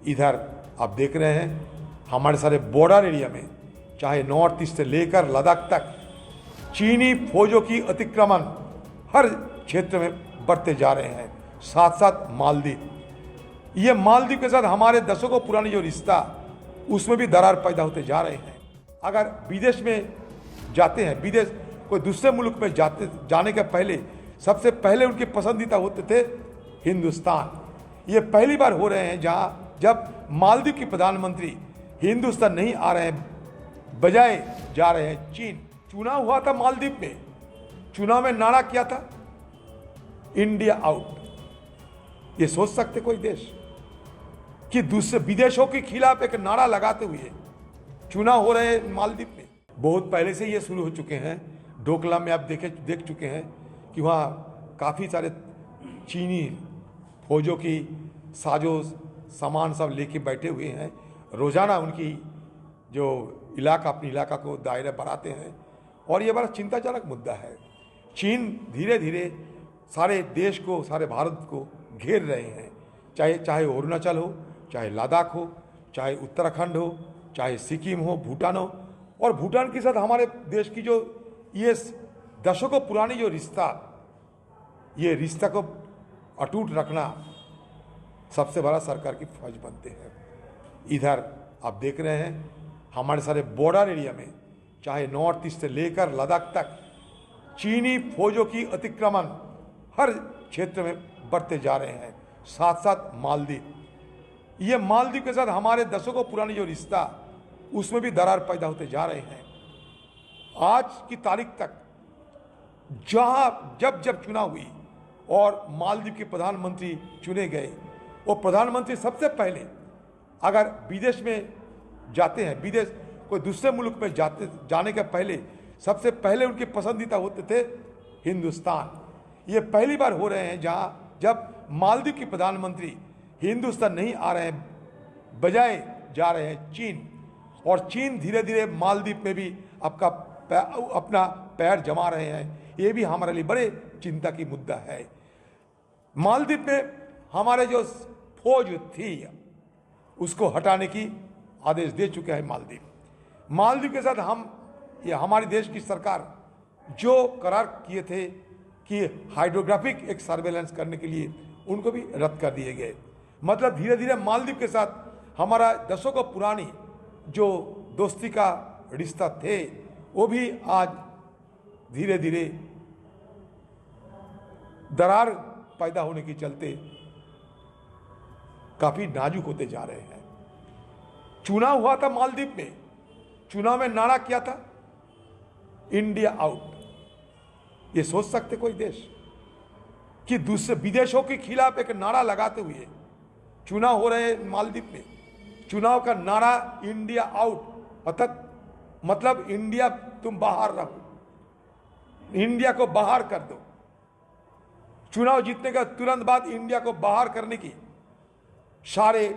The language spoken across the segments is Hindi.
इधर आप देख रहे हैं हमारे सारे बॉर्डर एरिया में, चाहे नॉर्थ ईस्ट से लेकर लद्दाख तक, चीनी फौजों की अतिक्रमण हर क्षेत्र में बढ़ते जा रहे हैं। साथ साथ मालदीव, ये मालदीव के साथ हमारे दशकों पुरानी जो रिश्ता, उसमें भी दरार पैदा होते जा रहे हैं। अगर विदेश में जाते हैं, विदेश कोई दूसरे मुल्क में जाने के पहले सबसे पहले उनके पसंदीदा होते थे हिंदुस्तान। ये पहली बार हो रहे हैं जब मालदीव के प्रधानमंत्री हिंदुस्तान नहीं आ रहे हैं, बजाय जा रहे हैं चीन। चुनाव हुआ था मालदीव में, चुनाव में नारा क्या था? India out. ये सोच सकते कोई देश कि दूसरे विदेशों के खिलाफ एक नारा लगाते हुए चुनाव हो रहे हैं मालदीव में? बहुत पहले से ये शुरू हो चुके हैं। डोकलाम में आप देख चुके हैं कि वहाँ काफ़ी सारे चीनी फौजों की साजो सामान सब लेके बैठे हुए हैं। रोज़ाना उनकी जो अपनी इलाका को दायरे बढ़ाते हैं, और ये बड़ा चिंताजनक मुद्दा है। चीन धीरे धीरे सारे देश को, सारे भारत को घेर रहे हैं, चाहे अरुणाचल हो, चाहे लद्दाख हो, चाहे उत्तराखंड हो, चाहे सिक्किम हो, भूटान हो। और भूटान के साथ हमारे देश की जो ये दशकों पुरानी जो रिश्ता, ये रिश्ता को अटूट रखना सबसे बड़ा सरकार की फर्ज बनते हैं। इधर आप देख रहे हैं हमारे सारे बॉर्डर एरिया में, चाहे नॉर्थ ईस्ट से लेकर लद्दाख तक, चीनी फौजों की अतिक्रमण हर क्षेत्र में बढ़ते जा रहे हैं। साथ साथ मालदीव, ये मालदीव के साथ हमारे दशकों पुरानी जो रिश्ता, उसमें भी दरार पैदा होते जा रहे हैं। आज की तारीख तक जब चुनाव हुई और मालदीव के प्रधानमंत्री चुने गए, वो प्रधानमंत्री सबसे पहले, अगर विदेश में जाते हैं, विदेश कोई दूसरे मुल्क में जाने के पहले सबसे पहले उनके पसंदीदा होते थे हिंदुस्तान। ये पहली बार हो रहे हैं जब मालदीव के प्रधानमंत्री हिंदुस्तान नहीं आ रहे हैं, बजाय जा रहे हैं चीन। और चीन धीरे धीरे मालदीव में भी अपना पैर जमा रहे हैं। ये भी हमारे लिए बड़े चिंता की मुद्दा है। मालदीव में हमारे जो फौज थी, उसको हटाने की आदेश दे चुके हैं मालदीव के साथ हमारे देश की सरकार जो करार किए थे कि हाइड्रोग्राफिक एक सर्वेलेंस करने के लिए, उनको भी रद्द कर दिए गए। मतलब धीरे धीरे मालदीव के साथ हमारा दशकों पुरानी जो दोस्ती का रिश्ता थे, वो भी आज धीरे धीरे दरार पैदा होने के चलते काफी नाजुक होते जा रहे हैं। चुनाव हुआ था मालदीव में, चुनाव में नारा क्या था? India out. ये सोच सकते कोई देश कि दूसरे विदेशों के खिलाफ एक नारा लगाते हुए चुनाव हो रहे हैं मालदीव में? चुनाव का नारा इंडिया आउट, मतलब इंडिया तुम बाहर रहो, इंडिया को बाहर कर दो। चुनाव जीतने का तुरंत बाद इंडिया को बाहर करने की सारे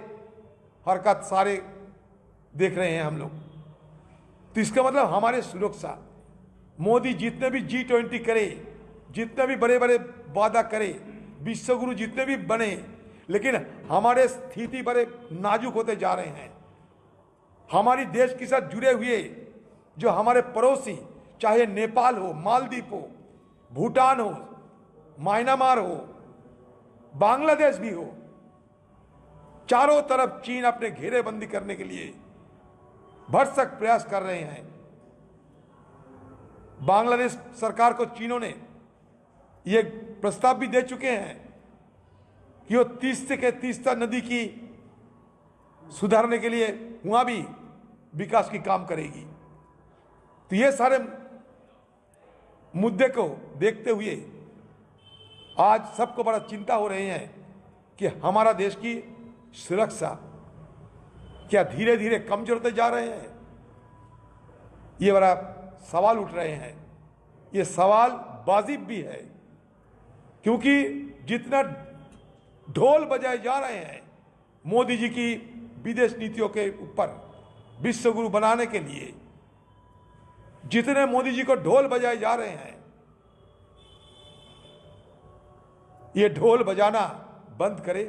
देख रहे हैं हम लोग। तो इसका मतलब हमारे सुरक्षा, मोदी जितने भी G20 करे, जितने भी बड़े बड़े वादा करे, विश्वगुरु जितने भी बने, लेकिन हमारे स्थिति बड़े नाजुक होते जा रहे हैं। हमारी देश के साथ जुड़े हुए जो हमारे पड़ोसी, चाहे नेपाल हो, मालदीव हो, भूटान हो, म्यांमार हो, बांग्लादेश भी हो, चारों तरफ चीन अपने घेरेबंदी करने के लिए भरसक प्रयास कर रहे हैं। बांग्लादेश सरकार को चीनों ने ये प्रस्ताव भी दे चुके हैं कि वो तीस्ता नदी की सुधारने के लिए वहां भी विकास की काम करेगी। तो ये सारे मुद्दे को देखते हुए आज सबको बड़ा चिंता हो रही है कि हमारा देश की सुरक्षा क्या धीरे धीरे कमजोर होते जा रहे हैं। ये बड़ा सवाल उठ रहे हैं। ये सवाल वाजिब भी है, क्योंकि जितना ढोल बजाए जा रहे हैं मोदी जी की विदेश नीतियों के ऊपर विश्वगुरु बनाने के लिए, जितने मोदी जी को ढोल बजाए जा रहे हैं, ये ढोल बजाना बंद करे।